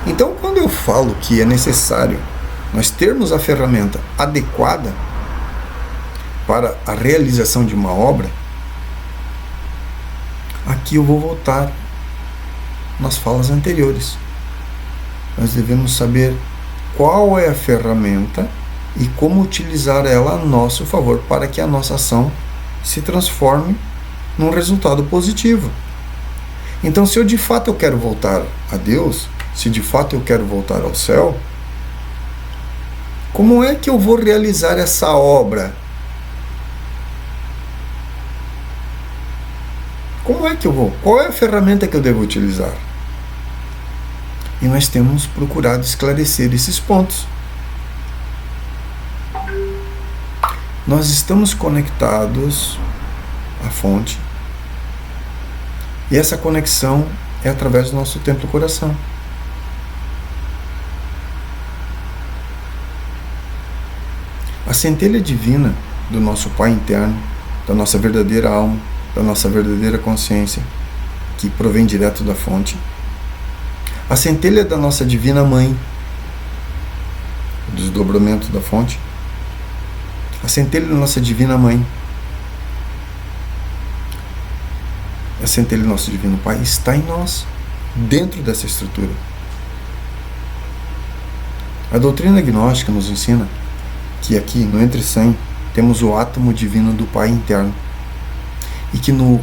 Então, quando eu falo que é necessário nós termos a ferramenta adequada para a realização de uma obra, aqui eu vou voltar nas falas anteriores. Nós devemos saber qual é a ferramenta e como utilizar ela a nosso favor para que a nossa ação se transforme num resultado positivo. Então, se eu de fato eu quero voltar a Deus, se de fato eu quero voltar ao céu, como é que eu vou realizar essa obra? Como é que eu vou? Qual é a ferramenta que eu devo utilizar? E nós temos procurado esclarecer esses pontos. Nós estamos conectados à fonte. E essa conexão é através do nosso templo-coração. A centelha divina do nosso Pai interno, da nossa verdadeira alma, da nossa verdadeira consciência, que provém direto da fonte. A centelha da nossa Divina Mãe, o desdobramento da fonte. A centelha da nossa Divina Mãe. A centelha do nosso Divino Pai está em nós, dentro dessa estrutura. A doutrina gnóstica nos ensina que aqui, no entre-100, temos o átomo divino do Pai interno. E que no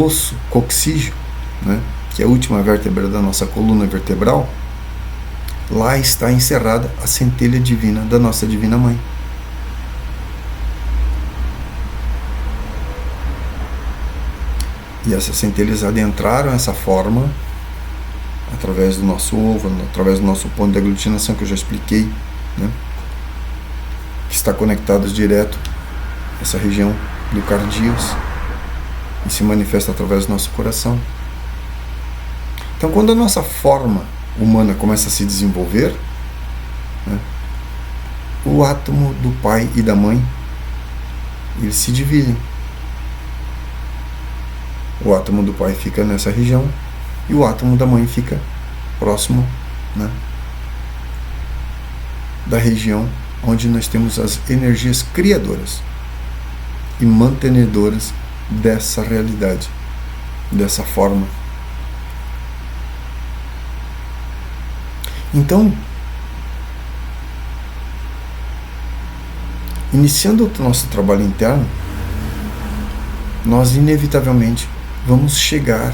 osso coxígeo, né, que é a última vértebra da nossa coluna vertebral, lá está encerrada a centelha divina da nossa Divina Mãe. E essas centelhas adentraram essa forma através do nosso ovo, através do nosso ponto de aglutinação, que eu já expliquei, né, que está conectado direto a essa região do cardíaco e se manifesta através do nosso coração. Então, quando a nossa forma humana começa a se desenvolver, né, o átomo do pai e da mãe, eles se dividem. O átomo do pai fica nessa região e o átomo da mãe fica próximo, né, da região onde nós temos as energias criadoras e mantenedoras dessa realidade, dessa forma. Então, iniciando o nosso trabalho interno, nós inevitavelmente vamos chegar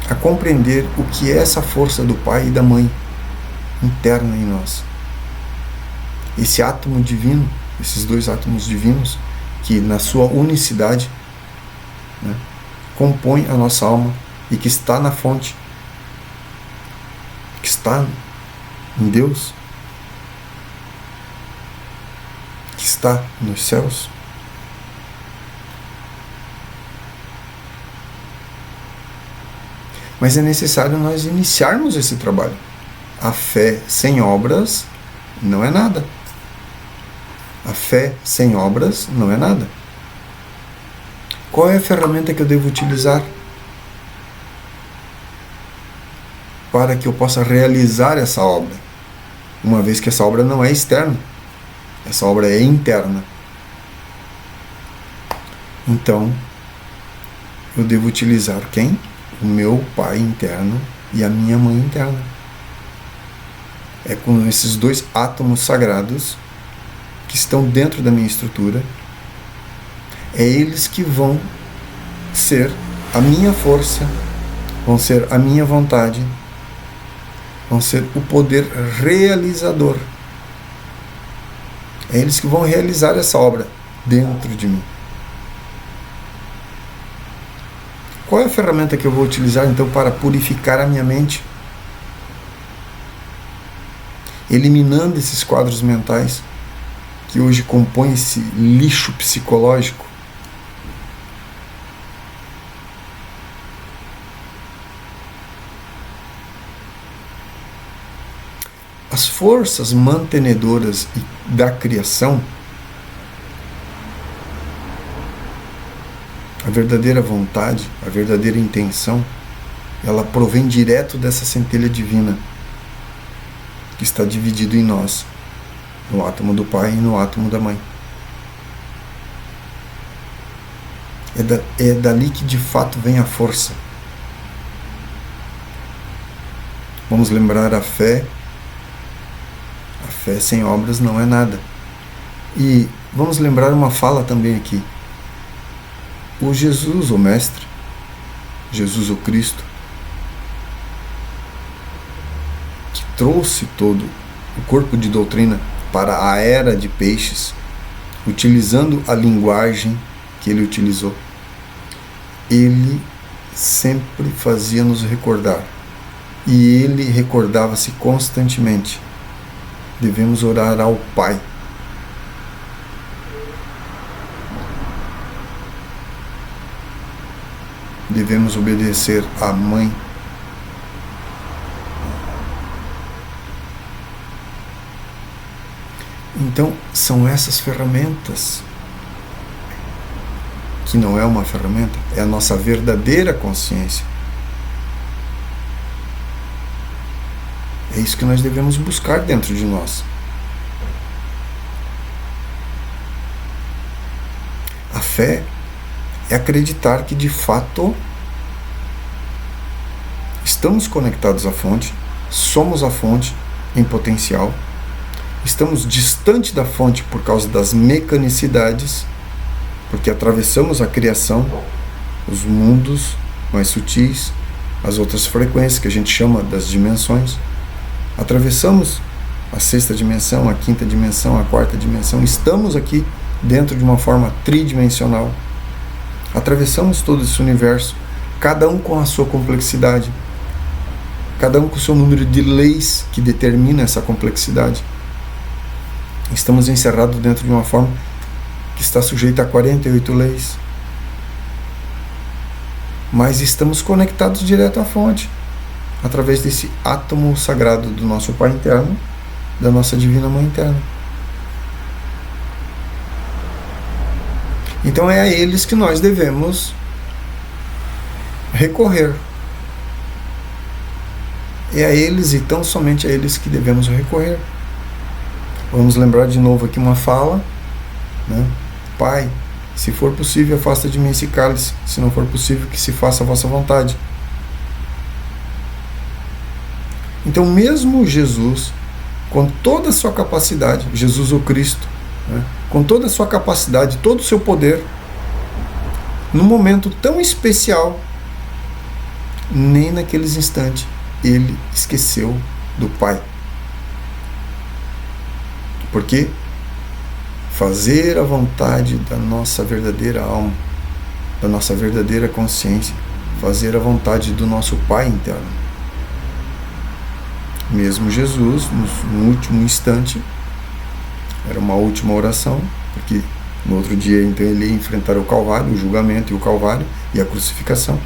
a compreender o que é essa força do pai e da mãe interna em nós. Esse átomo divino, esses dois átomos divinos, que na sua unicidade, né, compõe a nossa alma e que está na fonte, que está em Deus, que está nos céus. Mas é necessário nós iniciarmos esse trabalho. A fé sem obras não é nada. A fé sem obras não é nada. Qual é a ferramenta que eu devo utilizar para que eu possa realizar essa obra? Uma vez que essa obra não é externa, essa obra é interna. Então, eu devo utilizar quem? O meu pai interno e a minha mãe interna. É com esses dois átomos sagrados que estão dentro da minha estrutura, é eles que vão ser a minha força, vão ser a minha vontade, vão ser o poder realizador. É eles que vão realizar essa obra dentro de mim. Qual é a ferramenta que eu vou utilizar então para purificar a minha mente? Eliminando esses quadros mentais que hoje compõem esse lixo psicológico. As forças mantenedoras da criação, a verdadeira vontade, a verdadeira intenção, ela provém direto dessa centelha divina que está dividido em nós, no átomo do pai e no átomo da mãe. É dali que de fato vem a força. Vamos lembrar a fé. A fé sem obras não é nada. E vamos lembrar uma fala também aqui. O Jesus, o Mestre, Jesus o Cristo, que trouxe todo o corpo de doutrina para a era de peixes, utilizando a linguagem que ele utilizou, ele sempre fazia nos recordar, e ele recordava-se constantemente: devemos orar ao Pai. Devemos obedecer à Mãe. Então, são essas ferramentas, que não é uma ferramenta, é a nossa verdadeira consciência. É isso que nós devemos buscar dentro de nós. A fé é acreditar que de fato estamos conectados à fonte, somos a fonte em potencial, estamos distante da fonte por causa das mecanicidades, porque atravessamos a criação, os mundos mais sutis, as outras frequências que a gente chama das dimensões, atravessamos a sexta dimensão, a quinta dimensão, a quarta dimensão, estamos aqui dentro de uma forma tridimensional, atravessamos todo esse universo, cada um com a sua complexidade, cada um com o seu número de leis que determina essa complexidade. Estamos encerrados dentro de uma forma que está sujeita a 48 leis, mas estamos conectados direto à fonte, através desse átomo sagrado do nosso Pai interno, da nossa Divina Mãe interna. Então é a eles que nós devemos recorrer. É a eles e tão somente a eles que devemos recorrer. Vamos lembrar de novo aqui uma fala, né? Pai, se for possível, afasta de mim esse cálice. Se não for possível, que se faça a vossa vontade. Então, mesmo Jesus, com toda a sua capacidade, Jesus o Cristo, né? Com toda a sua capacidade, todo o seu poder, num momento tão especial, nem naqueles instantes ele esqueceu do Pai. Porque fazer a vontade da nossa verdadeira alma, da nossa verdadeira consciência, fazer a vontade do nosso Pai interno. Mesmo Jesus, no último instante, era uma última oração, porque no outro dia então ele ia enfrentar o Calvário, o julgamento e o Calvário e a crucificação.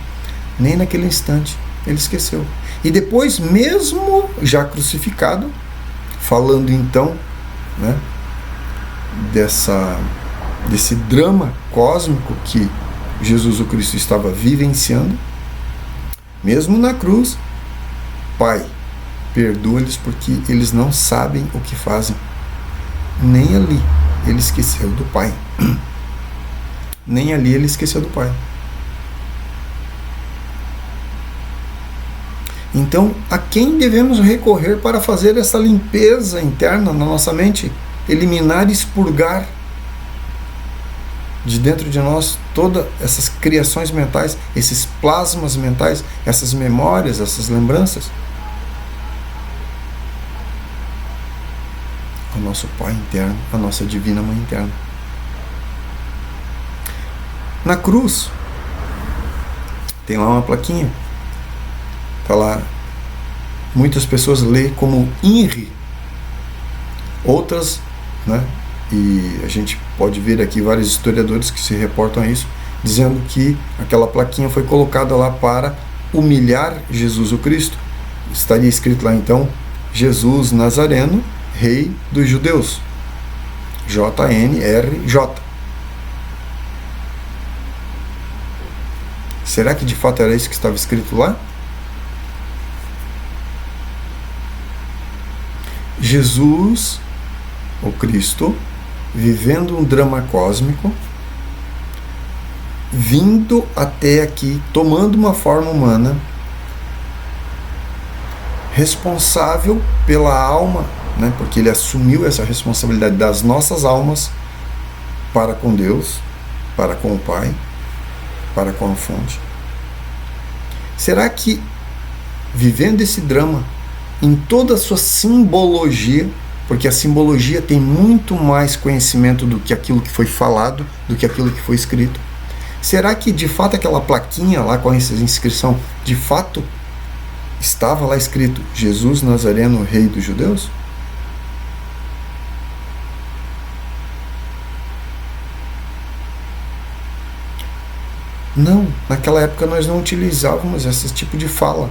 Nem naquele instante ele esqueceu. E depois, mesmo já crucificado, falando então, né, desse drama cósmico que Jesus o Cristo estava vivenciando, mesmo na cruz: Pai, perdoa-lhes porque eles não sabem o que fazem. Nem ali ele esqueceu do Pai. Nem ali ele esqueceu do Pai. Então, a quem devemos recorrer para fazer essa limpeza interna na nossa mente? Eliminar e expurgar de dentro de nós todas essas criações mentais, esses plasmas mentais, essas memórias, essas lembranças? O nosso Pai interno, a nossa Divina Mãe interna. Na cruz tem lá uma plaquinha, está lá, muitas pessoas lê como INRI, outras, né, e a gente pode ver aqui vários historiadores que se reportam a isso, dizendo que aquela plaquinha foi colocada lá para humilhar Jesus o Cristo. Estaria escrito lá então: Jesus Nazareno, Rei dos Judeus, JNRJ. Será que de fato era isso que estava escrito lá? Jesus, o Cristo, vivendo um drama cósmico, vindo até aqui, tomando uma forma humana, responsável pela alma, né? Porque ele assumiu essa responsabilidade das nossas almas para com Deus, para com o Pai, para com a fonte. Será que, vivendo esse drama em toda a sua simbologia, porque a simbologia tem muito mais conhecimento do que aquilo que foi falado, do que aquilo que foi escrito, será que de fato aquela plaquinha lá com essa inscrição, de fato estava lá escrito Jesus Nazareno, Rei dos Judeus? Não, naquela época nós não utilizávamos esse tipo de fala.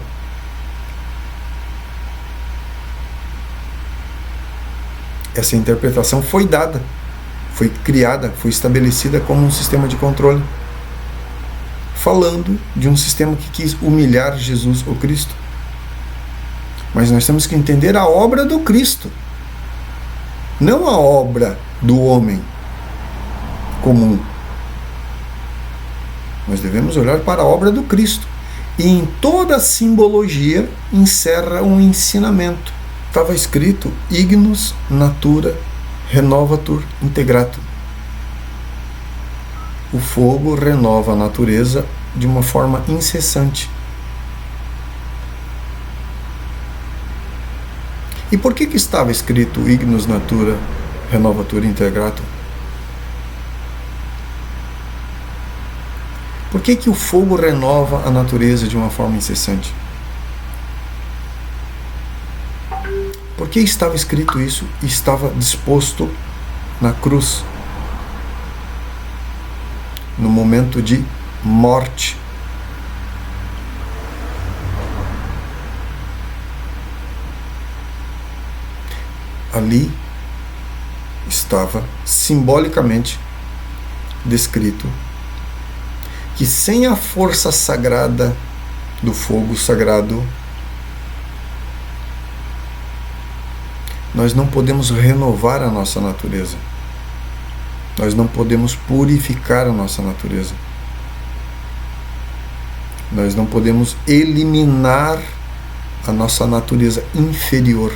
Essa interpretação foi dada, foi criada, foi estabelecida como um sistema de controle, falando de um sistema que quis humilhar Jesus, o Cristo. Mas nós temos que entender a obra do Cristo, não a obra do homem comum. Nós devemos olhar para a obra do Cristo. E em toda a simbologia encerra um ensinamento. Estava escrito Ignus Natura Renovatur Integratum. O fogo renova a natureza de uma forma incessante. E por que estava escrito Ignus Natura Renovatur Integratum? Por que o fogo renova a natureza de uma forma incessante? Por que estava escrito isso e estava disposto na cruz, no momento de morte? Ali estava simbolicamente descrito que sem a força sagrada do fogo sagrado, nós não podemos renovar a nossa natureza. Nós não podemos purificar a nossa natureza. Nós não podemos eliminar a nossa natureza inferior.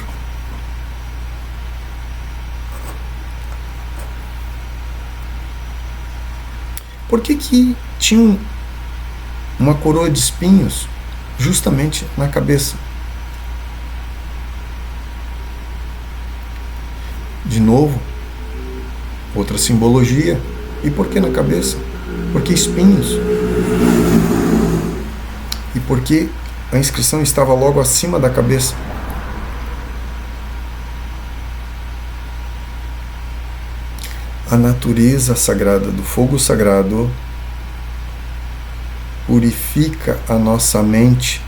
Por que tinha uma coroa de espinhos justamente na cabeça? De novo, outra simbologia. E por que na cabeça? Por que espinhos? E por que a inscrição estava logo acima da cabeça? A natureza sagrada do fogo sagrado purifica a nossa mente.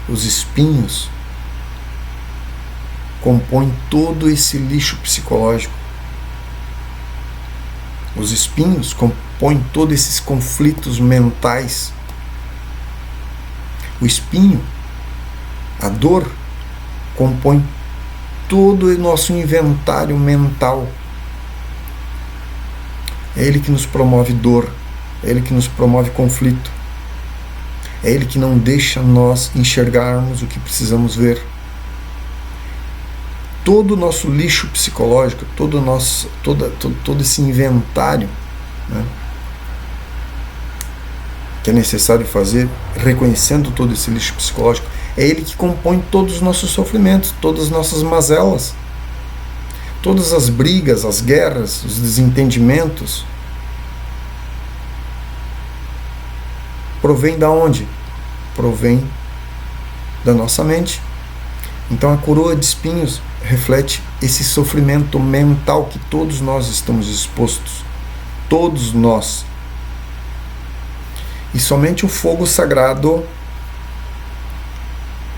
Os espinhos compõem todo esse lixo psicológico. Os espinhos compõem todos esses conflitos mentais. O espinho, a dor, compõe todo o nosso inventário mental. É ele que nos promove dor, é ele que nos promove conflito, é ele que não deixa nós enxergarmos o que precisamos ver. Todo o nosso lixo psicológico, todo esse inventário, né, que é necessário fazer, reconhecendo todo esse lixo psicológico, é ele que compõe todos os nossos sofrimentos, todas as nossas mazelas, todas as brigas, as guerras, os desentendimentos. Provém da onde? Provém da nossa mente. Então a coroa de espinhos reflete esse sofrimento mental que todos nós estamos expostos. Todos nós. E somente o fogo sagrado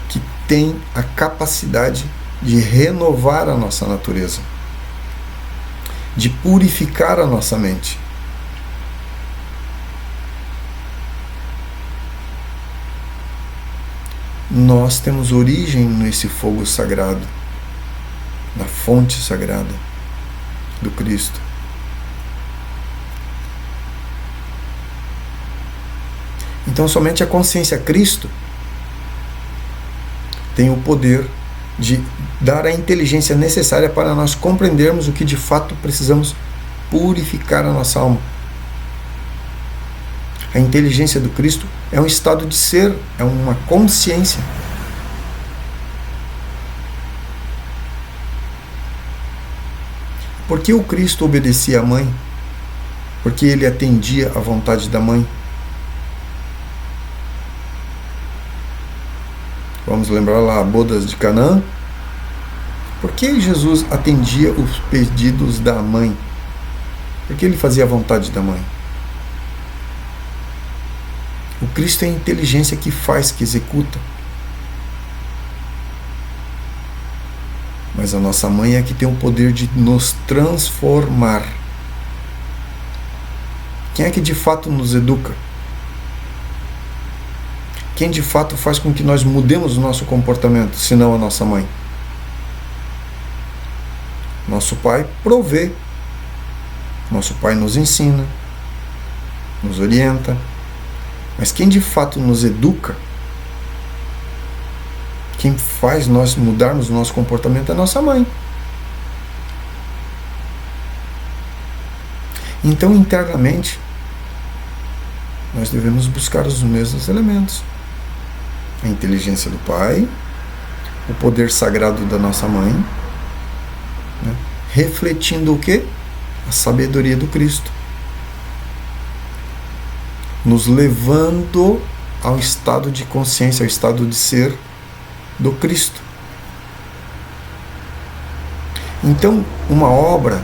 que tem a capacidade de renovar a nossa natureza, de purificar a nossa mente. nós temos origem nesse fogo sagrado, na fonte sagrada do Cristo. Então somente a consciência Cristo tem o poder de dar a inteligência necessária para nós compreendermos o que de fato precisamos purificar a nossa alma. A inteligência do Cristo é um estado de ser, é uma consciência. Por que o Cristo obedecia à mãe? Porque ele atendia à vontade da mãe. Vamos lembrar lá, bodas de Canaã. Por que Jesus atendia os pedidos da mãe? Porque ele fazia a vontade da mãe. O Cristo é a inteligência que faz, que executa. Mas a nossa mãe é que tem o poder de nos transformar. Quem é que de fato nos educa? Quem de fato faz com que nós mudemos o nosso comportamento, senão a nossa mãe? Nosso pai provê. Nosso pai nos ensina, nos orienta. Mas quem de fato nos educa, quem faz nós mudarmos o nosso comportamento é a nossa mãe. Então, internamente, nós devemos buscar os mesmos elementos. A inteligência do pai, o poder sagrado da nossa mãe, né? Refletindo o quê? A sabedoria do Cristo. Nos levando ao estado de consciência, ao estado de ser do Cristo. Então, uma obra,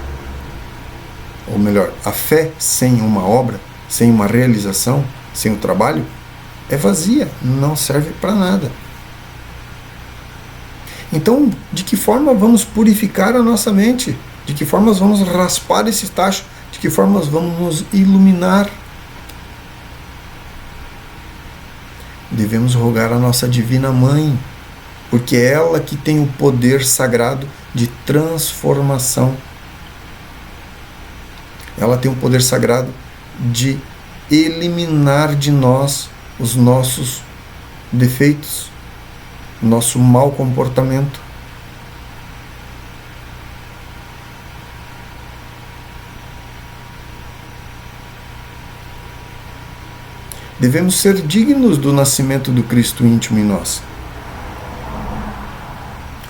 ou melhor, a fé sem uma obra, sem uma realização, sem o trabalho, é vazia, não serve para nada. Então, de que forma vamos purificar a nossa mente? De que forma vamos raspar esse tacho? De que forma vamos nos iluminar? Devemos rogar a nossa Divina Mãe, porque é ela que tem o poder sagrado de transformação. Ela tem o poder sagrado de eliminar de nós os nossos defeitos, nosso mau comportamento. Devemos ser dignos do nascimento do Cristo íntimo em nós.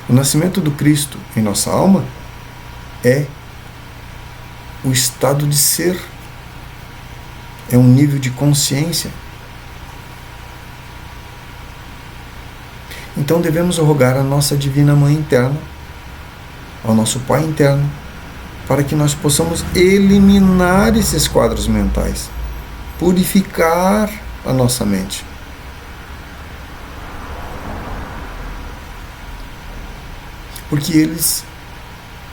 O nascimento do Cristo em nossa alma é o estado de ser, é um nível de consciência. Então devemos rogar à nossa Divina Mãe interna, ao nosso Pai interno, para que nós possamos eliminar esses quadros mentais, purificar a nossa mente. Porque eles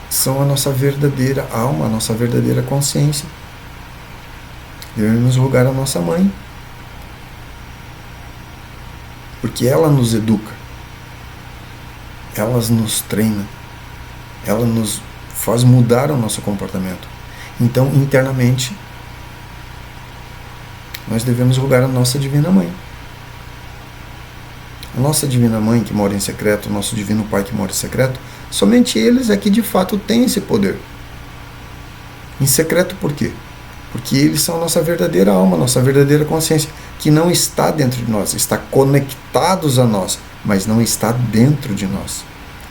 são a nossa verdadeira alma, a nossa verdadeira consciência. Devemos rogar à nossa mãe, porque ela nos educa, ela nos treina, ela nos faz mudar o nosso comportamento. Então, internamente, nós devemos rogar a nossa Divina Mãe. A nossa Divina Mãe que mora em secreto, o nosso Divino Pai que mora em secreto, somente eles é que de fato têm esse poder. Em secreto por quê? Porque eles são a nossa verdadeira alma, a nossa verdadeira consciência, que não está dentro de nós, está conectados a nós, mas não está dentro de nós.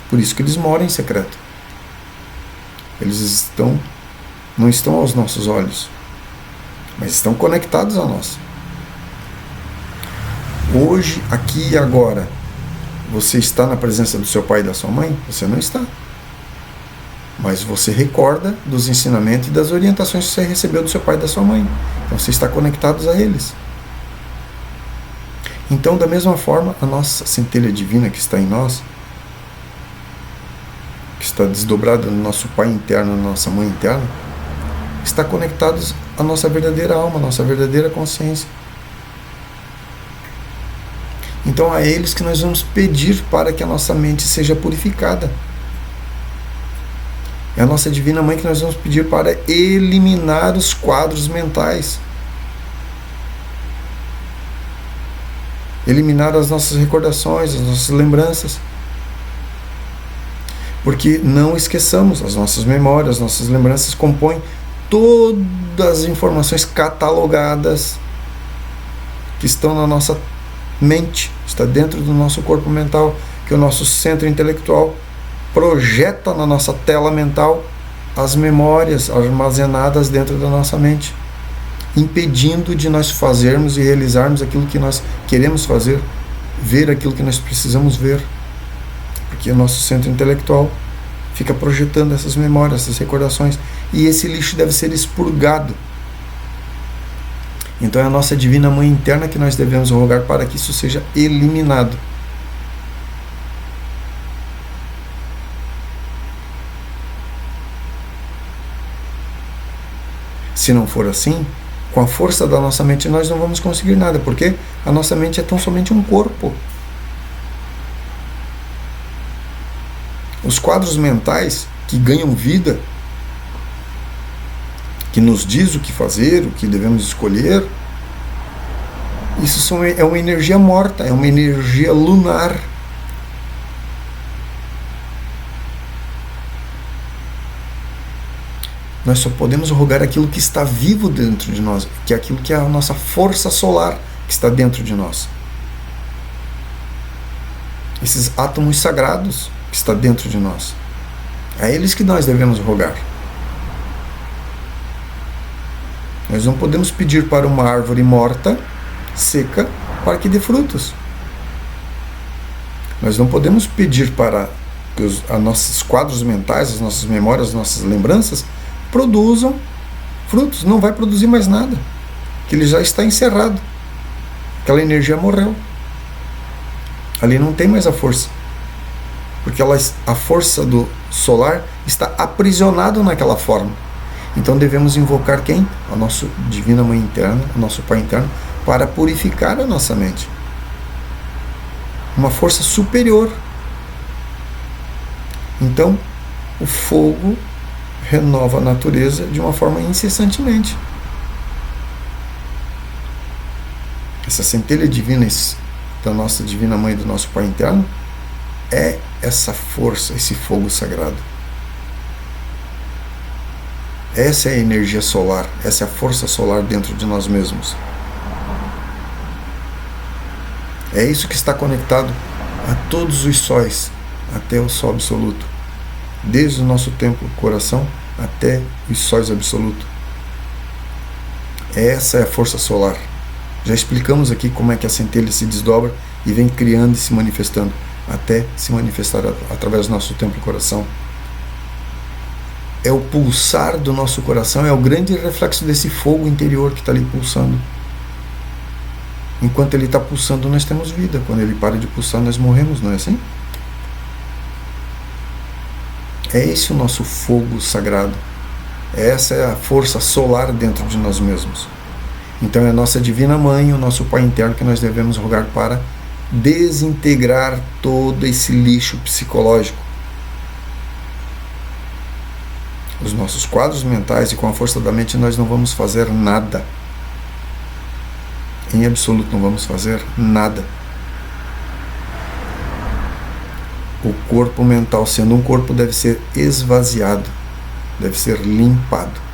Por isso que eles moram em secreto. Eles não estão aos nossos olhos, mas estão conectados a nós. Hoje, aqui e agora, você está na presença do seu pai e da sua mãe? Você não está. Mas você recorda dos ensinamentos e das orientações que você recebeu do seu pai e da sua mãe. Então você está conectado a eles. Então, da mesma forma, a nossa centelha divina que está em nós, que está desdobrada no nosso pai interno, na nossa mãe interna, está conectado à nossa verdadeira alma, à nossa verdadeira consciência. Então a eles que nós vamos pedir para que a nossa mente seja purificada. É a nossa Divina Mãe que nós vamos pedir para eliminar os quadros mentais. Eliminar as nossas recordações, as nossas lembranças. Porque não esqueçamos, as nossas memórias, as nossas lembranças compõem todas as informações catalogadas que estão na nossa mente, está dentro do nosso corpo mental, que o nosso centro intelectual projeta na nossa tela mental as memórias armazenadas dentro da nossa mente, impedindo de nós fazermos e realizarmos aquilo que nós queremos fazer, ver aquilo que nós precisamos ver, porque o nosso centro intelectual fica projetando essas memórias, essas recordações, e esse lixo deve ser expurgado. Então é a nossa Divina Mãe interna que nós devemos rogar para que isso seja eliminado. Se não for assim, com a força da nossa mente nós não vamos conseguir nada, porque a nossa mente é tão somente um corpo. Os quadros mentais que ganham vida, que nos diz o que fazer, o que devemos escolher, isso é uma energia morta, é uma energia lunar. Nós só podemos rogar aquilo que está vivo dentro de nós, que é aquilo que é a nossa força solar que está dentro de nós. Esses átomos sagrados que está dentro de nós. É a eles que nós devemos rogar. Nós não podemos pedir para uma árvore morta, seca, para que dê frutos. Nós não podemos pedir para que os nossos quadros mentais, as nossas memórias, as nossas lembranças produzam frutos. Não vai produzir mais nada, que ele já está encerrado. Aquela energia morreu. Ali não tem mais a força, porque a força do solar está aprisionado naquela forma. Então devemos invocar quem? A nossa Divina Mãe interna, o nosso Pai interno, para purificar a nossa mente. Uma força superior. Então, o fogo renova a natureza de uma forma incessantemente. Essa centelha divina da nossa Divina Mãe, do nosso Pai interno, é essa força, esse fogo sagrado. Essa é a energia solar, essa é a força solar dentro de nós mesmos. É isso que está conectado a todos os sóis, até o Sol absoluto. Desde o nosso templo, coração, até os sóis absolutos. Essa é a força solar. Já explicamos aqui como é que a centelha se desdobra e vem criando e se manifestando, até se manifestar através do nosso templo coração. É o pulsar do nosso coração, é o grande reflexo desse fogo interior que está ali pulsando. Enquanto ele está pulsando, nós temos vida. Quando ele para de pulsar, nós morremos, não é assim? É esse o nosso fogo sagrado. Essa é a força solar dentro de nós mesmos. Então é a nossa Divina Mãe, o nosso Pai interno, que nós devemos rogar para desintegrar todo esse lixo psicológico. Os nossos quadros mentais, e com a força da mente nós não vamos fazer nada. Em absoluto não vamos fazer nada. O corpo mental, sendo um corpo, deve ser esvaziado, deve ser limpado.